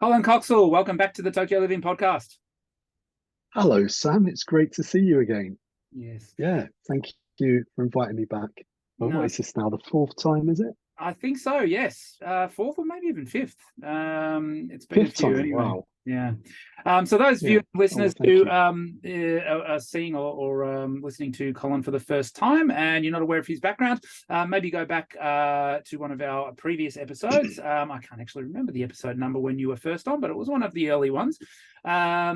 Colin Coxall, welcome back to the Tokyo Living podcast. Hello, Sam. It's great to see you again. Yes. Yeah, thank you for inviting me back. Well, No, what is this now? The fourth time, is it? I think so, yes. Fourth or maybe even fifth. It's been a Fifth few time. anyway. Wow. Yeah. So those Yeah. viewers and Oh, well, listeners thank who you. are seeing or listening to Colin for the first time and you're not aware of his background, maybe go back to one of our previous episodes. I can't actually remember the episode number when you were first on, but it was one of the early ones. Yeah,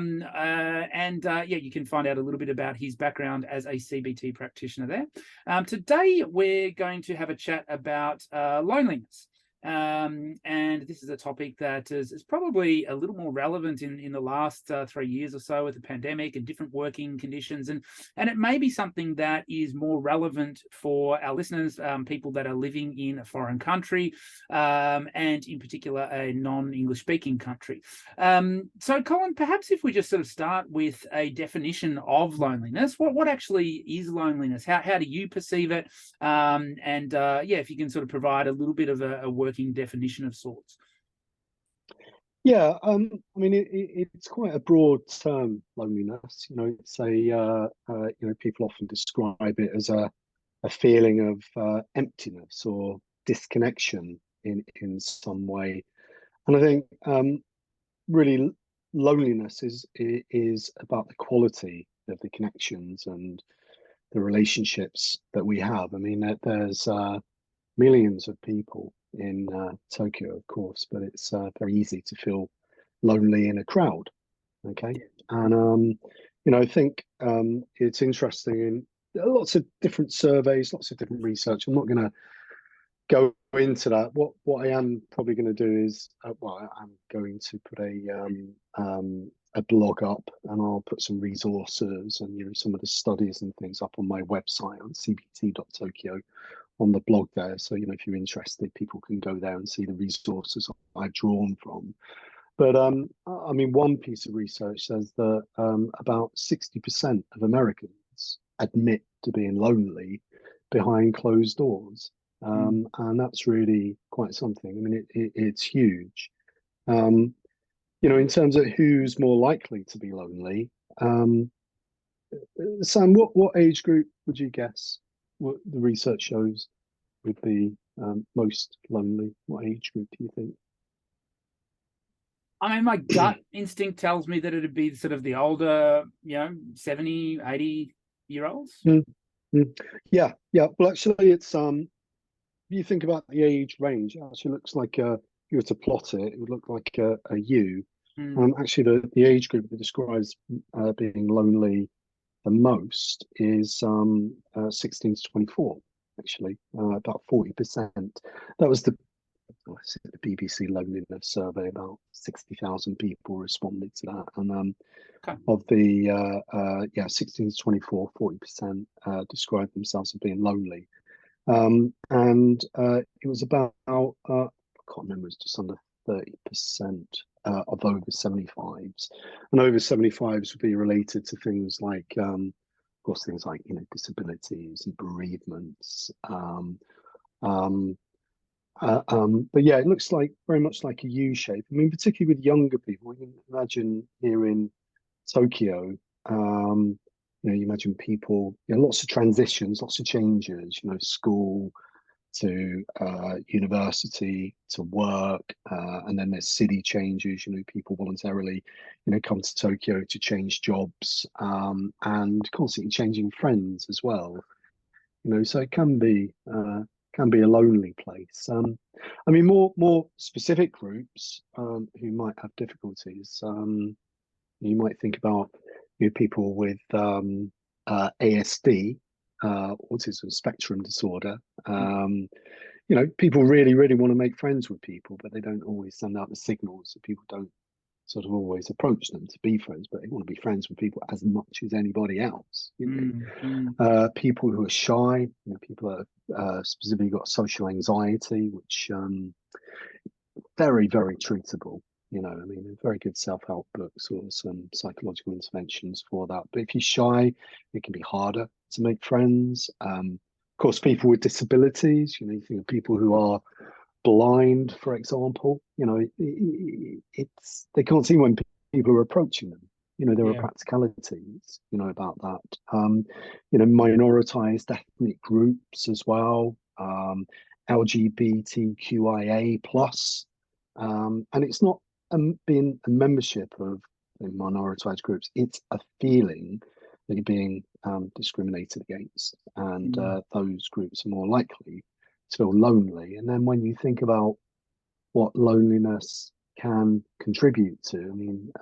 you can find out a little bit about his background as a CBT practitioner there. Today, we're going to have a chat about loneliness. And this is a topic that is probably a little more relevant in the last 3 years or so with the pandemic and different working conditions. And it may be something that is more relevant for our listeners, people that are living in a foreign country, and in particular, a non-English speaking country. So, Colin, perhaps if we just sort of start with a definition of loneliness, what actually is loneliness? How do you perceive it? Yeah, if you can sort of provide a little bit of a working definition of sorts. Yeah. I mean, it's quite a broad term, loneliness. It's people often describe it as a feeling of emptiness or disconnection in some way. And I think really loneliness is about the quality of the connections and the relationships that we have. I mean, there's millions of people in Tokyo, of course, but it's very easy to feel lonely in a crowd. Okay, and I think it's interesting in lots of different surveys, lots of different research. I'm not going to go into that. What I am probably going to do is, I'm going to put a blog up, and I'll put some resources and some of the studies and things up on my website on cbt.tokyo on the blog there. So if you're interested, people can go there and see the resources I've drawn from. But I mean, one piece of research says that about 60% of Americans admit to being lonely behind closed doors. And that's really quite something. I mean, it's huge. Um, in terms of who's more likely to be lonely, um, Sam, what age group would you guess what the research shows would be most lonely? What age group do you think? I mean, my gut instinct tells me that it'd be sort of the older, 70, 80-year-olds. Mm, mm. Yeah, yeah. Well, actually, it's if you think about the age range, it actually looks like if you were to plot it, it would look like a U. Actually, the age group that describes being lonely the most is 16 to 24. Actually, about 40%. That was the BBC loneliness survey. About 60,000 people responded to that, and Okay. of the 16 to 24, 40% described themselves as being lonely. And it was about, I can't remember, it's just under 30% of over 75s. And over 75s would be related to things like, of course, things like, disabilities and bereavements. But yeah, it looks like very much like a U shape. I mean, particularly with younger people, you can imagine here in Tokyo, you imagine people, lots of transitions, lots of changes, school to university to work, and then there's city changes, people voluntarily, come to Tokyo to change jobs, and constantly changing friends as well, so it can be a lonely place. I mean, more specific groups who might have difficulties. You might think about people with ASD, autism spectrum disorder. People really want to make friends with people, but they don't always send out the signals. So people don't sort of always approach them to be friends, but they want to be friends with people as much as anybody else. People who are shy, people that have specifically got social anxiety, which very treatable. I mean, very good self-help books or some psychological interventions for that. But if you're shy, it can be harder to make friends. Of course, people with disabilities, you think of people who are blind, for example. It's they can't see when people are approaching them. There are Yeah. practicalities, about that. Minoritized ethnic groups as well, LGBTQIA plus, and it's not being a membership of minoritized groups. It's a feeling that you're being discriminated against, and Mm. those groups are more likely to feel lonely. And then when you think about what loneliness can contribute to, I mean,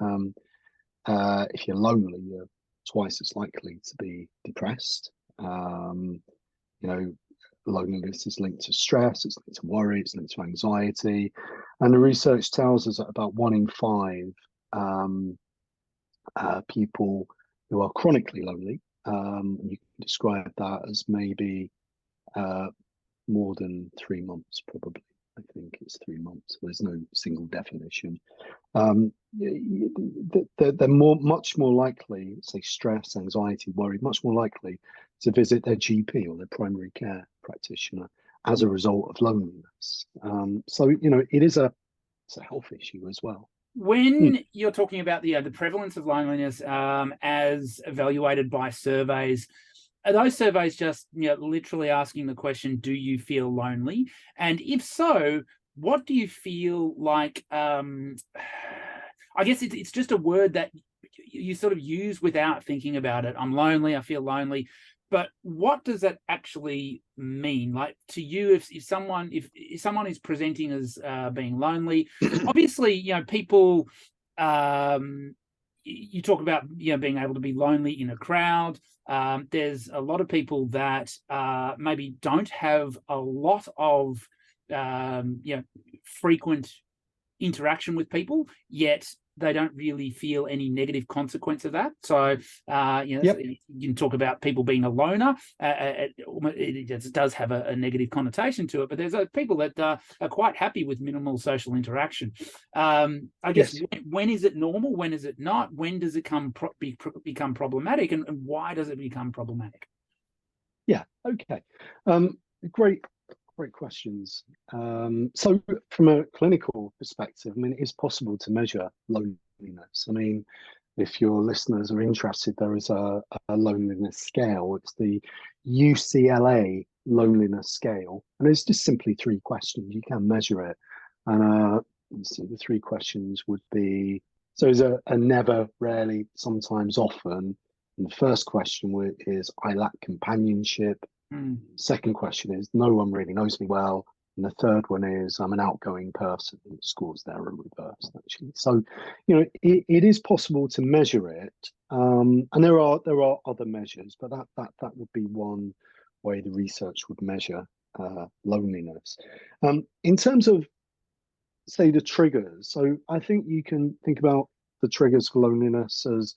if you're lonely, you're twice as likely to be depressed. You know, Loneliness is linked to stress, it's linked to worry, it's linked to anxiety. And the research tells us that about 1 in 5 um, people who are chronically lonely, you can describe that as maybe uh, more than 3 months, probably. I think it's 3 months. There's no single definition. They're much more likely, say, stress, anxiety, worry, much more likely to visit their GP or their primary care practitioner as a result of loneliness. So it's a health issue as well. When you're talking about the prevalence of loneliness as evaluated by surveys, are those surveys just literally asking the question, do you feel lonely? And if so, what do you feel like? I guess it's just a word that you sort of use without thinking about it. I'm lonely, I feel lonely. But what does that actually mean? Like to you, if someone is presenting as being lonely, obviously, people you talk about being able to be lonely in a crowd. There's a lot of people that maybe don't have a lot of frequent interaction with people, yet they don't really feel any negative consequence of that. So, Yep. you can talk about people being a loner. It does have a negative connotation to it, but there's people that are quite happy with minimal social interaction. I guess Yes. when is it normal? When is it not? When does it become problematic, and why does it become problematic? Yeah. Okay. Great questions. So, from a clinical perspective, I mean, it is possible to measure loneliness. I mean, if your listeners are interested, there is a loneliness scale. It's the UCLA loneliness scale, and it's just simply 3 questions. You can measure it, and let's see, the 3 questions would be so is a never, rarely, sometimes, often. And the first question is I lack companionship. Mm. Second question is no one really knows me well. And the third one is I'm an outgoing person. And the scores there are reversed, actually. So, it is possible to measure it. And there are other measures, but that would be one way the research would measure loneliness. In terms of, say, the triggers, so I think you can think about the triggers for loneliness as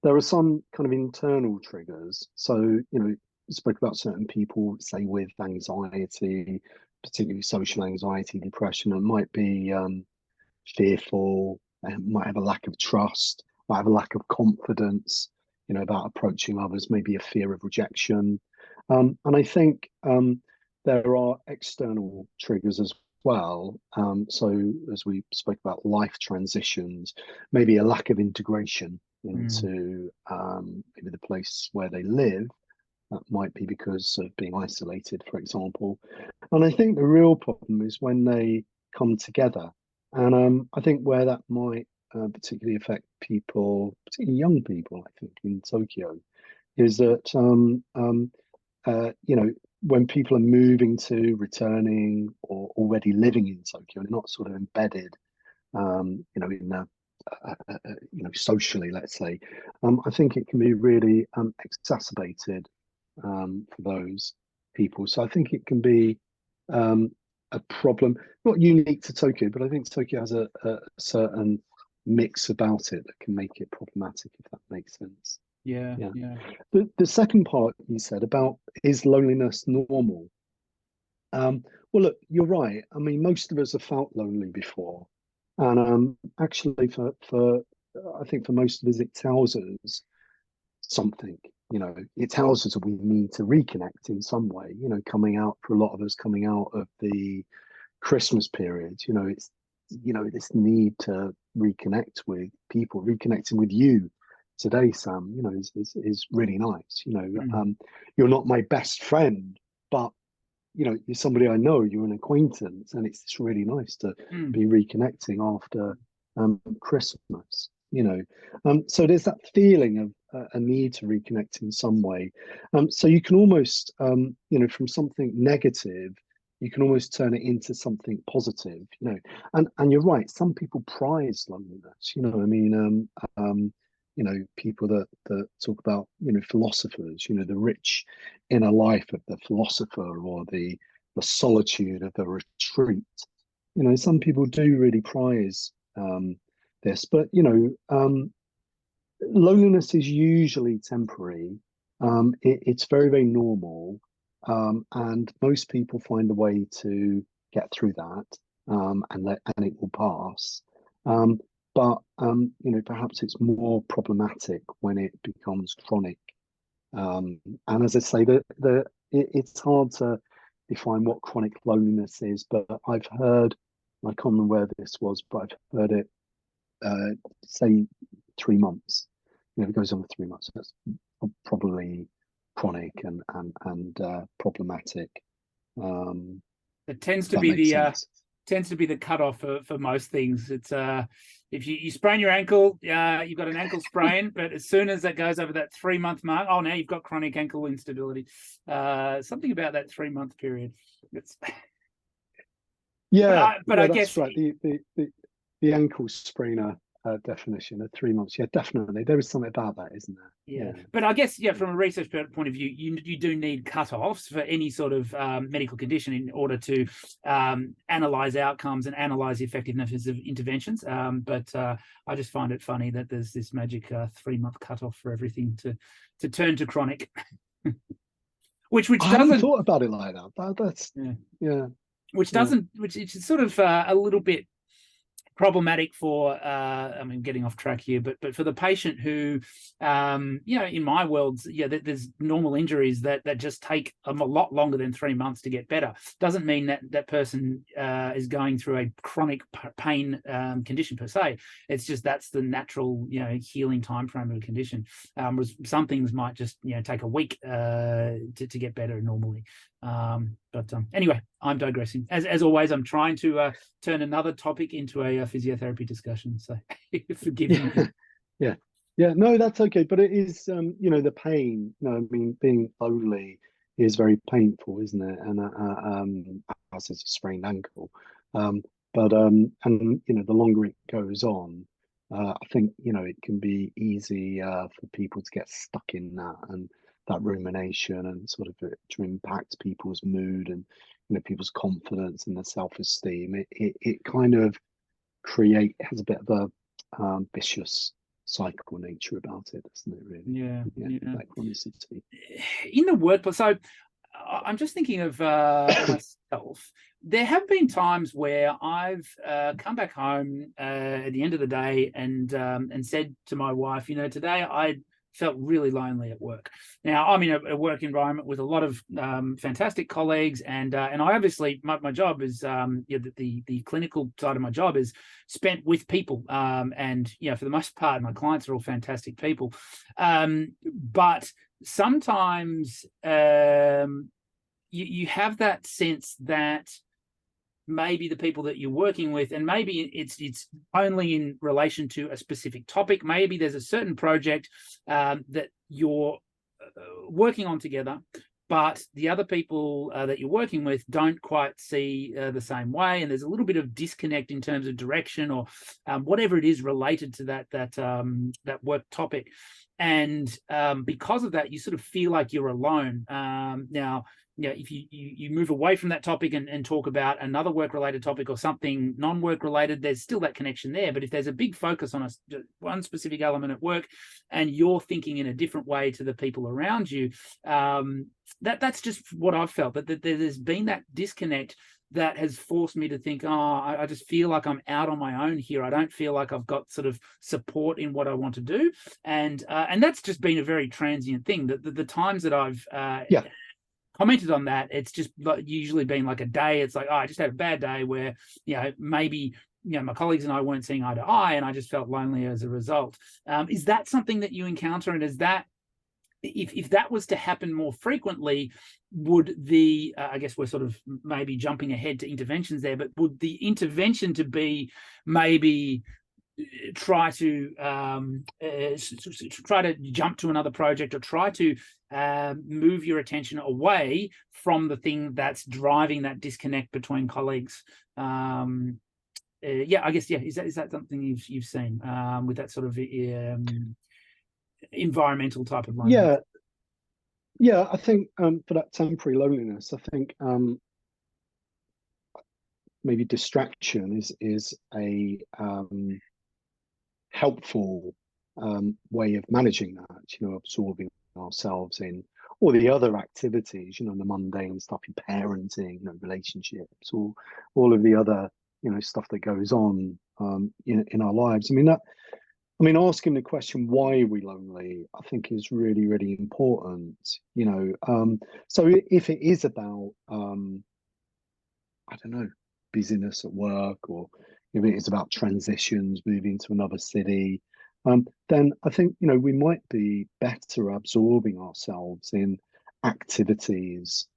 there are some kind of internal triggers. So, spoke about certain people, say, with anxiety, particularly social anxiety, depression. It might be fearful, might have a lack of trust, might have a lack of confidence, about approaching others, maybe a fear of rejection. And I think there are external triggers as well. So, as we spoke about life transitions, maybe a lack of integration into maybe the place where they live. That might be because of being isolated, for example. And I think the real problem is when they come together. And I think where that might particularly affect people, particularly young people, I think, in Tokyo, is that when people are moving to, returning, or already living in Tokyo and not sort of embedded, in the socially, let's say, I think it can be really exacerbated for those people. So I think it can be a problem, not unique to Tokyo, but I think Tokyo has a certain mix about it that can make it problematic, if that makes sense. Yeah, Yeah. yeah. The second part you said about is loneliness normal? Well, look, you're right. I mean, most of us have felt lonely before, and actually, for I think for most of us, it tells us something. It tells us that we need to reconnect in some way. Coming out for a lot of us, coming out of the Christmas period, it's, this need to reconnect with people, reconnecting with you today, Sam, is really nice. You're not my best friend, but you're somebody I know, you're an acquaintance, and it's just really nice to be reconnecting after Christmas. So there's that feeling of a need to reconnect in some way. So you can almost, from something negative, you can almost turn it into something positive. And you're right. Some people prize loneliness. People that talk about, philosophers, the rich inner life of the philosopher, or the solitude of the retreat. Some people do really prize this, but loneliness is usually temporary. It's very, very normal, and most people find a way to get through that, and it will pass. But perhaps it's more problematic when it becomes chronic. And as I say, it's hard to define what chronic loneliness is, but I've heard, I can't remember where this was, but I've heard it say 3 months. If it goes on for 3 months, that's probably chronic and problematic. It tends to be the cutoff for most things. It's if you sprain your ankle, you've got an ankle sprain, but as soon as that goes over that 3-month mark, now you've got chronic ankle instability. Something about that 3-month period. But I guess that's right. The ankle sprainer definition of 3 months. Yeah, definitely. There is something about that, isn't there? Yeah. But I guess, from a research point of view, you do need cutoffs for any sort of medical condition in order to analyze outcomes and analyze the effectiveness of interventions. But I just find it funny that there's this magic 3-month cutoff for everything to turn to chronic. which I doesn't haven't thought about it like that. That's which is sort of a little bit problematic for getting off track here, but for the patient who in my world, there's normal injuries that just take a lot longer than 3 months to get better. Doesn't mean that person is going through a chronic pain condition per se. It's just that's the natural healing time frame of a condition. Some things might just take a week to get better normally. But anyway, I'm digressing. As always, I'm trying to turn another topic into a physiotherapy discussion. So forgive me. Yeah. No, that's okay. But it is, the pain. Being lonely is very painful, isn't it? And as is a sprained ankle. And the longer it goes on, I think it can be easy for people to get stuck in that rumination, and sort of to impact people's mood and people's confidence and their self-esteem. It kind of has a bit of a vicious cycle nature about it, doesn't it, really? That chronicity in the workplace. So I'm just thinking of myself. There have been times where I've come back home at the end of the day and said to my wife, today I felt really lonely at work. Now, I'm in a work environment with a lot of fantastic colleagues, and I obviously, my job is the clinical side of my job is spent with people, and for the most part, my clients are all fantastic people. But sometimes you have that sense that maybe the people that you're working with, and maybe it's only in relation to a specific topic. Maybe there's a certain project that you're working on together, but the other people that you're working with don't quite see the same way, and there's a little bit of disconnect in terms of direction or whatever it is related to that work topic. And because of that, you sort of feel like you're alone. Now, if you move away from that topic and talk about another work-related topic or something non-work related, there's still that connection there. But if there's a big focus on one specific element at work, and you're thinking in a different way to the people around you, that's just what I've felt. That there's been that disconnect that has forced me to think, I just feel like I'm out on my own here. I don't feel like I've got sort of support in what I want to do, and that's just been a very transient thing. The times that I've commented on that, it's just usually been like a day. It's like, oh, I just had a bad day where, maybe, my colleagues and I weren't seeing eye to eye, and I just felt lonely as a result. Is that something that you encounter? And is that, if that was to happen more frequently, would the I guess we're sort of maybe jumping ahead to interventions there, but would the intervention to be maybe try to jump to another project, or try to move your attention away from the thing that's driving that disconnect between colleagues? I guess, is that something you've seen with that sort of environmental type of loneliness? Yeah, I think for that temporary loneliness, I think maybe distraction is a helpful way of managing that, absorbing ourselves in all the other activities, the mundane stuff, your parenting, relationships, or all of the other, stuff that goes on in our lives. Asking the question, why are we lonely, I think is really, really important, So if it is about, I don't know, busyness at work, or if it is about transitions, moving to another city, then I think, we might be better absorbing ourselves in activities,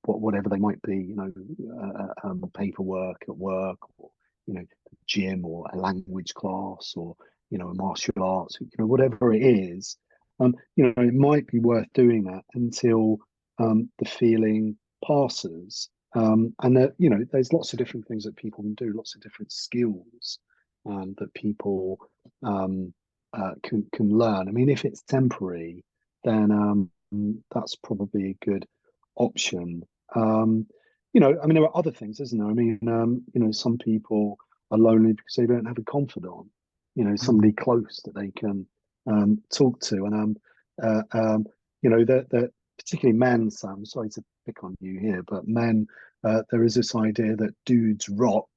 whatever they might be, paperwork at work, or, gym, or a language class, or, a martial arts, whatever it is, it might be worth doing that until the feeling passes. And that, there's lots of different things that people can do, lots of different skills that people can learn. If it's temporary, then that's probably a good option. There are other things, isn't there? Some people are lonely because they don't have a confidant, somebody close that they can talk to. And that particularly men, Sam, sorry to pick on you here, but men, there is this idea that dudes rock,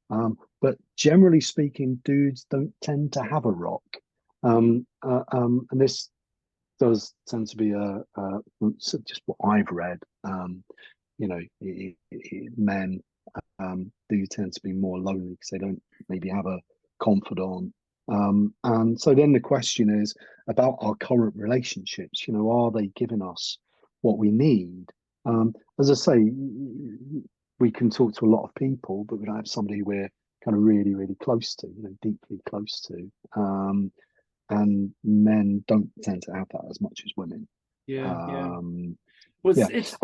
but generally speaking, dudes don't tend to have a rock, and this does tend to be just what I've read. Men do tend to be more lonely because they don't maybe have a confidant. And so then the question is about our current relationships. Are they giving us what we need? As I say, we can talk to a lot of people, but we don't have somebody we're kind of really, really close to, deeply close to. And men don't tend to have that as much as women. Yeah. Was yeah. It's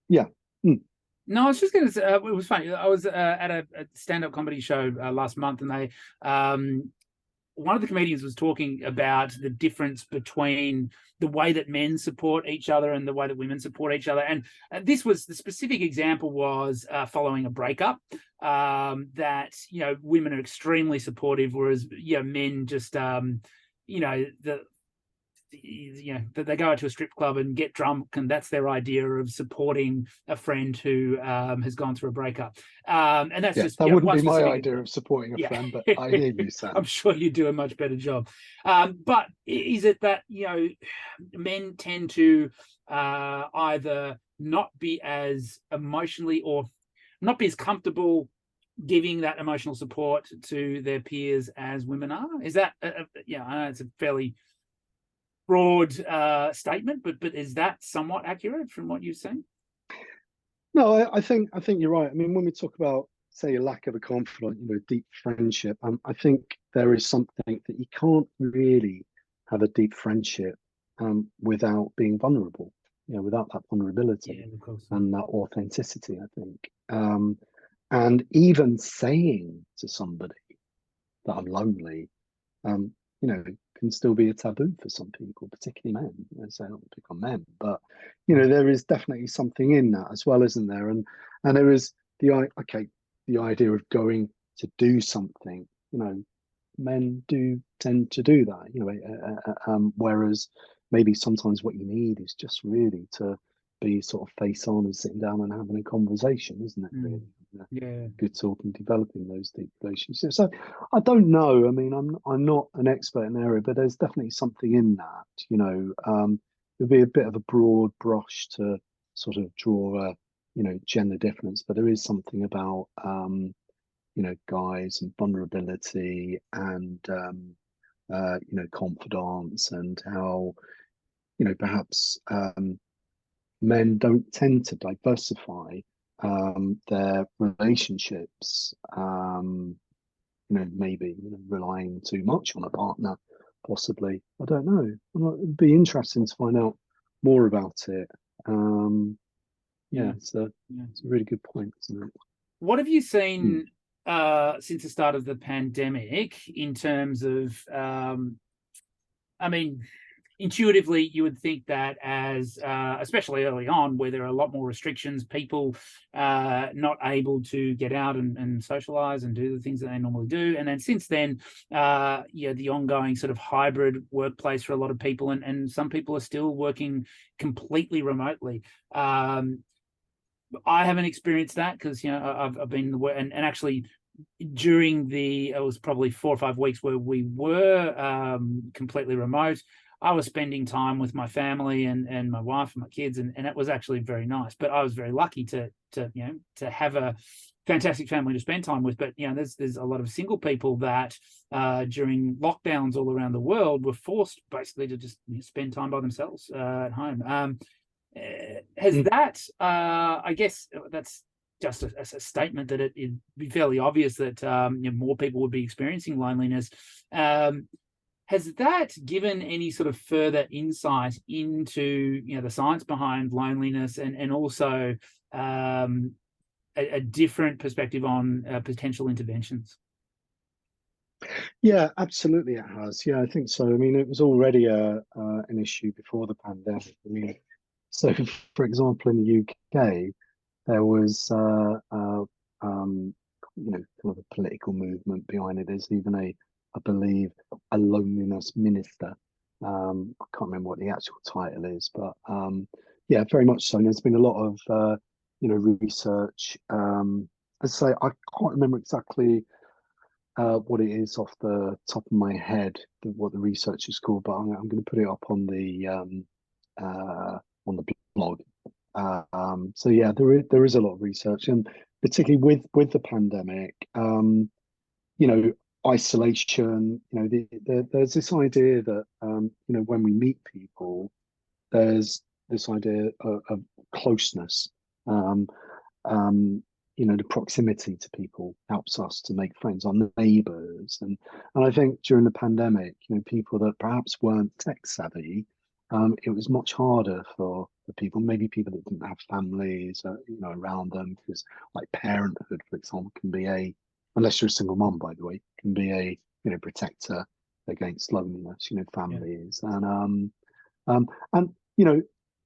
yeah. Mm. No, I was just going to say, it was funny. I was at a stand-up comedy show last month, and they one of the comedians was talking about the difference between the way that men support each other and the way that women support each other. And this was, the specific example was following a breakup, that, women are extremely supportive, whereas, men just, that they go out to a strip club and get drunk, and that's their idea of supporting a friend who has gone through a breakup. And that's just that wouldn't be my idea of supporting a friend, but I hear you, Sam. I'm sure you do a much better job. But is it that men tend to either not be as emotionally, or not be as comfortable giving that emotional support to their peers as women are? Is that I know it's a fairly broad statement, but is that somewhat accurate from what you've seen? No, I think you're right. When we talk about, say, a lack of a confidant, deep friendship, I think there is something that you can't really have a deep friendship without being vulnerable, without that vulnerability and that authenticity, I think. And even saying to somebody that I'm lonely, can still be a taboo for some people, particularly men. So I don't pick on men, but there is definitely something in that as well, isn't there? And there is the idea of going to do something. Men do tend to do that. Whereas maybe sometimes what you need is just really to be sort of face on and sitting down and having a conversation, isn't it? Really, good talking, developing those deep relationships. So I don't know. I'm not an expert in the area, but there's definitely something in that. it'd be a bit of a broad brush to sort of draw a, gender difference, but there is something about, guys and vulnerability and, confidence, and how, perhaps men don't tend to diversify their relationships, maybe relying too much on a partner, possibly. I don't know. It'd be interesting to find out more about it. Yeah. It's a really good point, isn't it? What have you seen since the start of the pandemic in terms of, I mean, intuitively, you would think that as, especially early on, where there are a lot more restrictions, people not able to get out and socialize and do the things that they normally do. And then since then, the ongoing sort of hybrid workplace for a lot of people, and some people are still working completely remotely. I haven't experienced that because I've been and actually during it was probably 4 or 5 weeks where we were completely remote. I was spending time with my family and my wife and my kids, and it was actually very nice. But I was very lucky to have a fantastic family to spend time with. But there's a lot of single people that during lockdowns all around the world were forced basically to just spend time by themselves at home. Has that, I guess that's just a statement that it'd be fairly obvious that more people would be experiencing loneliness. Has that given any sort of further insight into the science behind loneliness, and also a different perspective on potential interventions? Yeah, absolutely it has. Yeah, I think so. I mean, it was already an issue before the pandemic. I mean, so for example, in the UK, there was kind of a political movement behind it. There's even I believe, a loneliness minister. I can't remember what the actual title is, but yeah, very much so. And there's been a lot of research. As I say, I can't remember exactly what it is off the top of my head, what the research is called, but I'm going to put it up on the blog. So yeah, there is a lot of research, and particularly with the pandemic, isolation. There's this idea that when we meet people, there's this idea of closeness. Um, the proximity to people helps us to make friends, our neighbours, and I think during the pandemic, people that perhaps weren't tech savvy, it was much harder for people, maybe people that didn't have families, around them, because like parenthood, for example, can be unless you're a single mom, by the way, can be a protector against loneliness. Families, and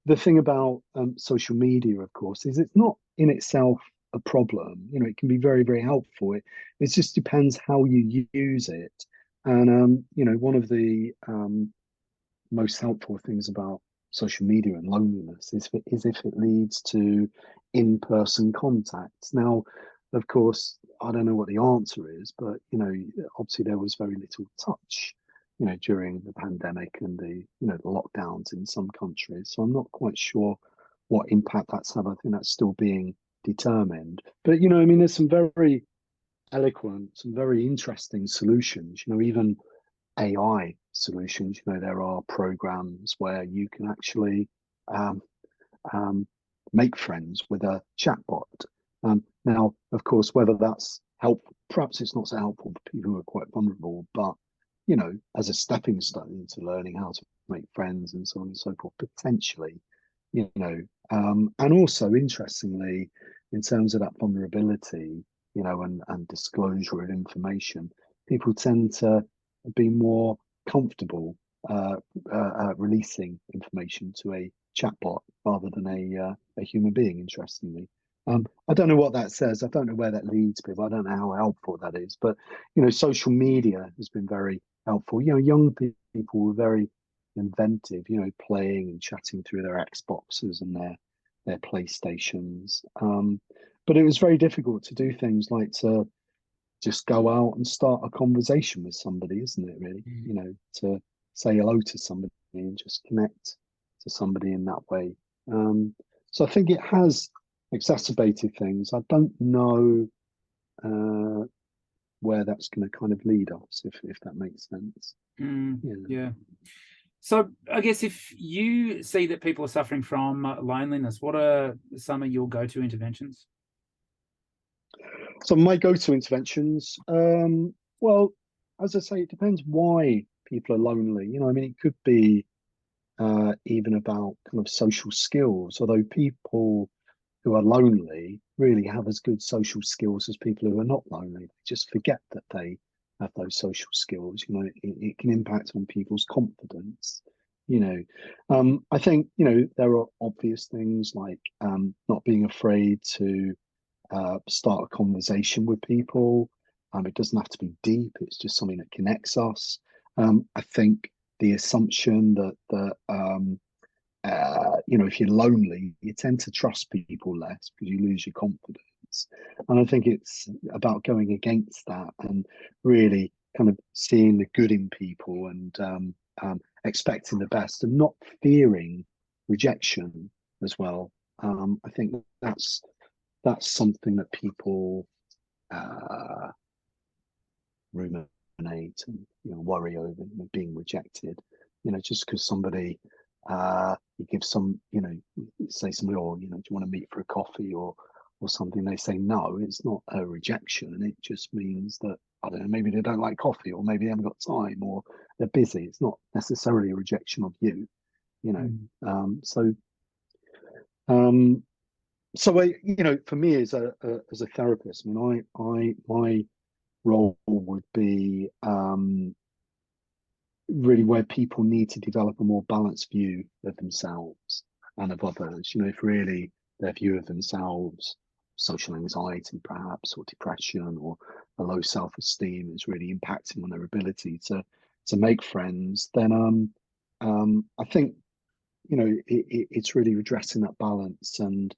the thing about social media, of course, is it's not in itself a problem. It can be very, very helpful. It just depends how you use it. And one of the most helpful things about social media and loneliness is if it leads to in-person contact. Now, of course, I don't know what the answer is, but obviously there was very little touch, during the pandemic and the lockdowns in some countries. So I'm not quite sure what impact that's had. I think that's still being determined. But I mean, there's some very eloquent, some very interesting solutions. Even AI solutions. There are programs where you can actually um, make friends with a chatbot. Now, of course, whether that's helpful, perhaps it's not so helpful for people who are quite vulnerable, but as a stepping stone into learning how to make friends and so on and so forth, potentially, and also interestingly, in terms of that vulnerability, and disclosure of information, people tend to be more comfortable releasing information to a chatbot rather than a human being, interestingly. I don't know what that says. I don't know where that leads people. I don't know how helpful that is. But, social media has been very helpful. Young people were very inventive, playing and chatting through their Xboxes and their PlayStations. But it was very difficult to do things like to just go out and start a conversation with somebody, isn't it, really? To say hello to somebody and just connect to somebody in that way. So I think it has exacerbated things. I don't know where that's going to kind of lead us, if that makes sense. Yeah. So I guess if you see that people are suffering from loneliness, what are some of your go-to interventions? So my go-to interventions, well, as I say, it depends why people are lonely. I mean, it could be even about kind of social skills, although people who are lonely really have as good social skills as people who are not lonely. They just forget that they have those social skills. It can impact on people's confidence. I think, there are obvious things like not being afraid to start a conversation with people. It doesn't have to be deep. It's just something that connects us. I think the assumption that if you're lonely, you tend to trust people less because you lose your confidence. And I think it's about going against that and really kind of seeing the good in people and expecting the best and not fearing rejection as well. I think that's something that people uh, ruminate and worry over, being rejected. Just because somebody you give some, say somebody, oh, do you want to meet for a coffee or something? They say no. It's not a rejection. It just means that I don't know. Maybe they don't like coffee, or maybe they haven't got time, or they're busy. It's not necessarily a rejection of you. You know. Mm. So um, so for me as a therapist, I mean, I my role would be really where people need to develop a more balanced view of themselves and of others. If really their view of themselves, social anxiety perhaps, or depression, or a low self-esteem is really impacting on their ability to make friends, then I think it's really addressing that balance and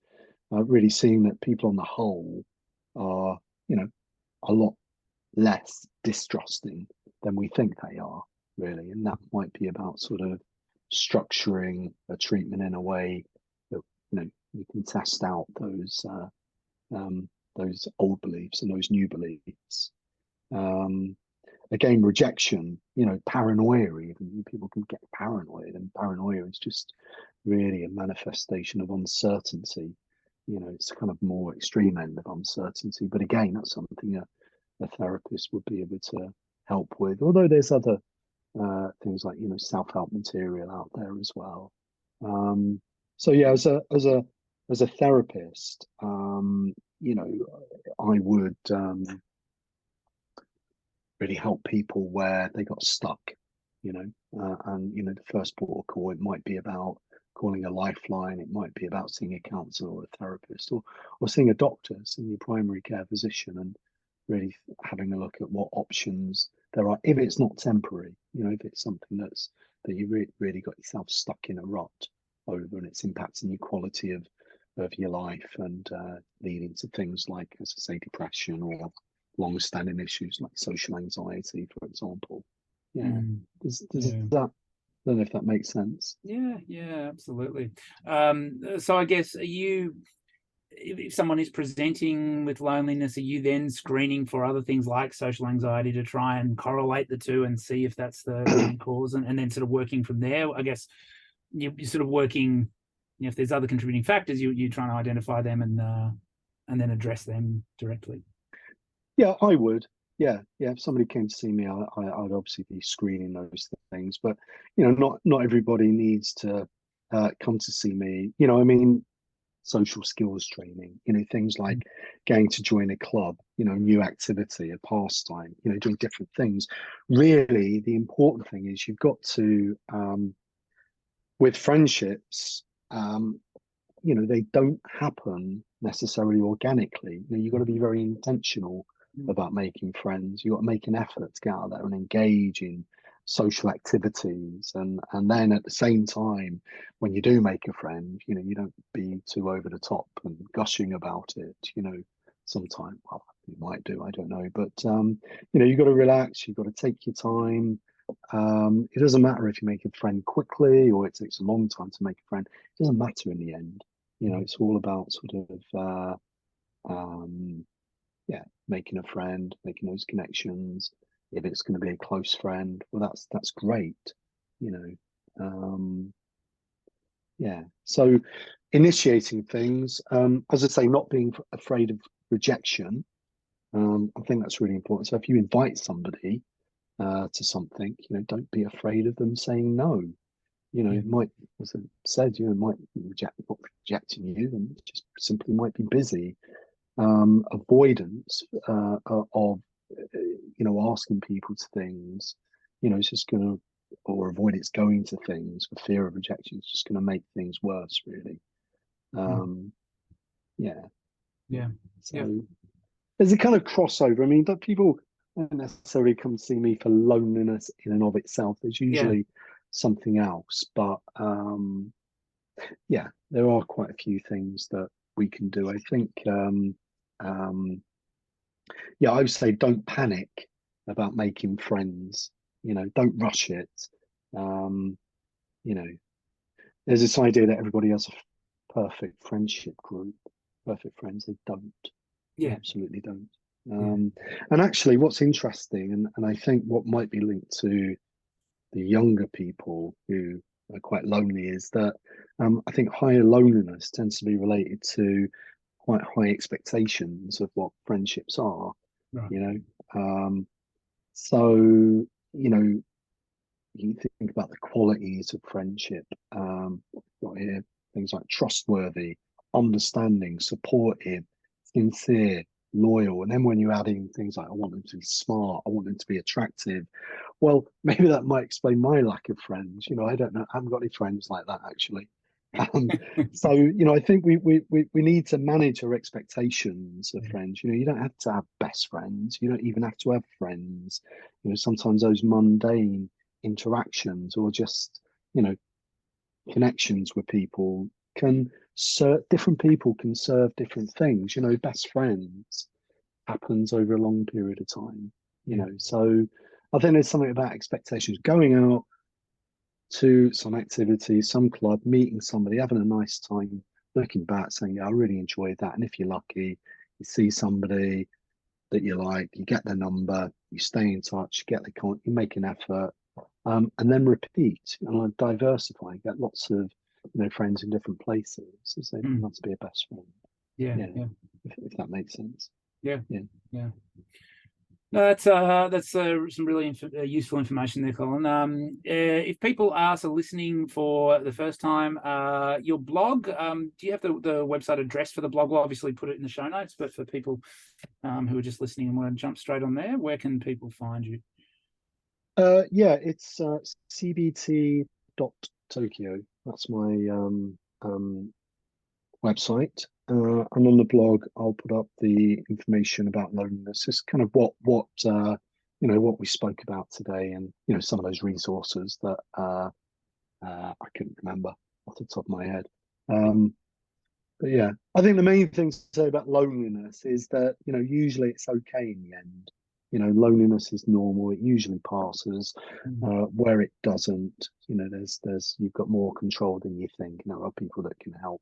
really seeing that people on the whole are a lot less distrusting than we think they are, really. And that might be about sort of structuring a treatment in a way that you can test out those old beliefs and those new beliefs. Again, rejection, paranoia, even people can get paranoid, and paranoia is just really a manifestation of uncertainty. It's kind of more extreme end of uncertainty. But again, that's something a therapist would be able to help with. Although there's other things like self-help material out there as well. So yeah, as a therapist, I would really help people where they got stuck. And the first port of call, it might be about calling a lifeline. It might be about seeing a counsellor or a therapist, or seeing a doctor, seeing your primary care physician, and really having a look at what options there are if it's not temporary. If it's something that you really got yourself stuck in a rut over, and it's impacting your quality of your life and leading to things like, as I say, depression or long-standing issues like social anxiety, for example. Yeah, does Yeah. that? I don't know if that makes sense. Yeah, absolutely. So I guess if someone is presenting with loneliness, are you then screening for other things like social anxiety to try and correlate the two and see if that's the main cause, and then sort of working from there? I guess you're sort of working, if there's other contributing factors, you're trying to identify them and then address them directly. Yeah, I would. Yeah. If somebody came to see me, I'd obviously be screening those things. But not everybody needs to come to see me. I mean, social skills training. Things like going to join a club. New activity, a pastime. Doing different things. Really, the important thing is you've got to with friendships. They don't happen necessarily organically. You've got to be very intentional about making friends. You've got to make an effort to get out there and engage in social activities. And then at the same time, when you do make a friend, you don't be too over the top and gushing about it. Sometimes, well, you might do, I don't know. But you've got to relax, you've got to take your time. It doesn't matter if you make a friend quickly or it takes a long time to make a friend. It doesn't matter in the end. You know, it's all about sort of yeah, making a friend, making those connections. If it's going to be a close friend, well, that's great. You know, yeah. So initiating things, as I say, not being afraid of rejection. I think that's really important. So if you invite somebody to something, you know, don't be afraid of them saying no. You know, Yeah. it might, as I said, you know, it might not rejecting you, and just simply might be busy. Avoidance of you know, asking people to things, you know, it's just going to, or avoidance going to things for fear of rejection, it's just going to make things worse, really. Yeah. Yeah. Yeah. So there's a kind of crossover. I mean, that people don't necessarily come to see me for loneliness in and of itself. There's Yeah. usually something else, but yeah, there are quite a few things that we can do. I think um, yeah, I would say don't panic about making friends. You know, don't rush it. Um, you know, there's this idea that everybody has a perfect friendship group, perfect friends. They don't. They Yeah. absolutely don't. Yeah. And actually, what's interesting, and I think what might be linked to the younger people who are quite lonely, is that I think higher loneliness tends to be related to quite high expectations of what friendships are. Right. You know, so you know, you think about the qualities of friendship. Got here things like trustworthy, understanding, supportive, sincere, loyal. And then when you add in things like I want them to be smart, I want them to be attractive. Well, maybe that might explain my lack of friends. You know, I don't know. I haven't got any friends like that actually. Um, so you know, I think we need to manage our expectations of Yeah. friends. You know, you don't have to have best friends. You don't even have to have friends. You know, sometimes those mundane interactions or just, you know, connections with people can serve, different people can serve different things. You know, best friends happens over a long period of time. You Yeah. know, so I think there's something about expectations. Going out to some activity, some club, meeting somebody, having a nice time, looking back, saying, "Yeah, I really enjoyed that." And if you're lucky, you see somebody that you like, you get their number, you stay in touch, get the con, you make an effort, and then repeat and diversify. Get lots of, you know, friends in different places. So they Mm. not to be a best friend. Yeah. Yeah, Yeah. if that makes sense. Yeah. Yeah. Yeah. No, that's some really useful information there, Colin. If people are listening for the first time, your blog, do you have the website address for the blog? We'll obviously put it in the show notes, but for people who are just listening and want to jump straight on there, where can people find you? Yeah, it's cbt.tokyo. That's my website. And on the blog, I'll put up the information about loneliness. It's kind of what you know, what we spoke about today, and you know, some of those resources that I couldn't remember off the top of my head. But yeah, I think the main thing to say about loneliness is that, you know, usually it's okay in the end. You know, loneliness is normal. It usually passes. Mm. Where it doesn't, you know, there's you've got more control than you think. And there are people that can help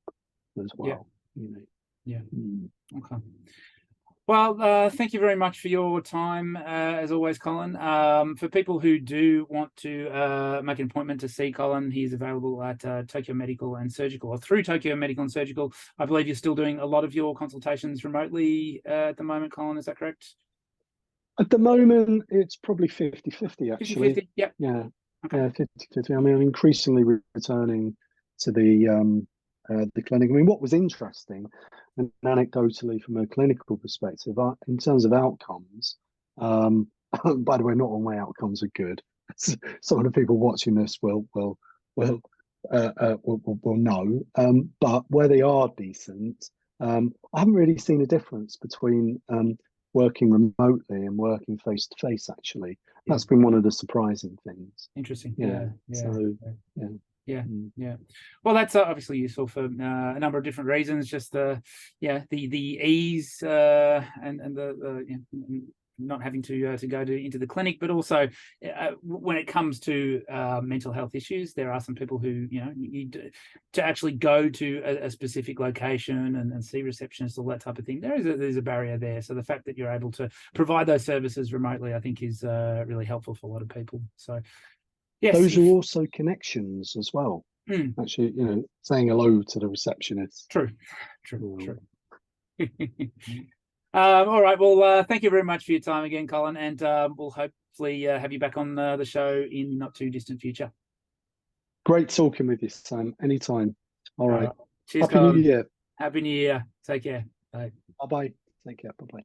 as Yeah. well. You know. Yeah. Mm. Okay. Well, thank you very much for your time, as always, Colin. For people who do want to make an appointment to see Colin, he's available at Tokyo Medical and Surgical, or through Tokyo Medical and Surgical. I believe you're still doing a lot of your consultations remotely at the moment, Colin. Is that correct? At the moment, it's probably 50-50, actually. 50-50? Yep. Yeah, Okay. yeah, 50-50. I mean, I'm increasingly returning to the clinic. I mean, what was interesting, and anecdotally from a clinical perspective, in terms of outcomes, by the way, not all my outcomes are good. Some of the people watching this will will know. But where they are decent, I haven't really seen a difference between working remotely and working face to face. Actually, Yeah. that's been one of the surprising things. Interesting. Yeah. Yeah. Yeah. So Yeah. yeah. Yeah, Mm. yeah. Well, that's obviously useful for a number of different reasons. Just the yeah, the ease and the not having to go into the clinic, but also when it comes to mental health issues, there are some people who need to actually go to a specific location and see receptionists, all that type of thing. There's a barrier there. So the fact that you're able to provide those services remotely, I think, is really helpful for a lot of people. So yes, those are also connections as well. Actually, saying hello to the receptionist. True. All right. Well, thank you very much for your time again, Colin, and we'll hopefully have you back on the show in the not too distant future. Great talking with you, Sam. Anytime. All right. Cheers, Happy New Year. Happy New Year. Take care. Bye. Bye-bye. Take care. Bye-bye.